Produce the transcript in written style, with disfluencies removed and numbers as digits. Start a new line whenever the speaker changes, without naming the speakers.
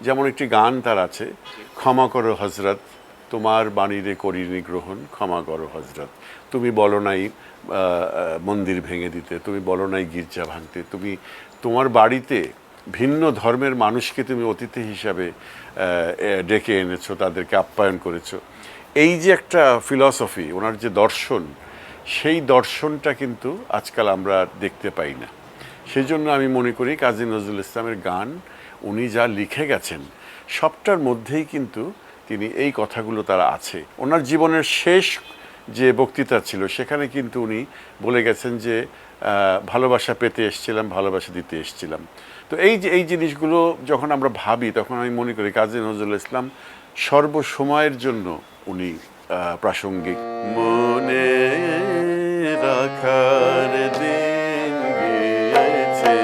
যেমন একটি গান তার আছে, ক্ষমা করো হজরত তোমার বাণীরে করিনি গ্রহণ, ক্ষমা করো হজরত। তুমি বলো নাই মন্দির ভেঙে দিতে, তুমি বলো নাই গির্জা ভাঙতে, তুমি তোমার বাড়িতে ভিন্ন ধর্মের মানুষকে তুমি অতিথি হিসাবে ডেকে এনেছো, তাদেরকে আপ্যায়ন করেছো। এই যে একটা ফিলসফি, ওনার যে দর্শন, সেই দর্শনটা কিন্তু আজকাল আমরা দেখতে পাই না। সেই জন্য আমি মনে করি কাজী নজরুল ইসলামের গান উনি যা লিখে গেছেন সবটার মধ্যেই কিন্তু তিনি এই কথাগুলো তারা আছে। ওনার জীবনের শেষ যে বক্তৃতা ছিল সেখানে কিন্তু উনি বলে গেছেন যে ভালোবাসা পেতে এসেছিলাম, ভালোবাসা দিতে এসেছিলাম। তো এই জিনিসগুলো যখন আমরা ভাবি তখন আমি মনে করি কাজী নজরুল ইসলাম সর্বসময়ের জন্য উনি প্রাসঙ্গিক। মনে রাখার দিন গিয়েছে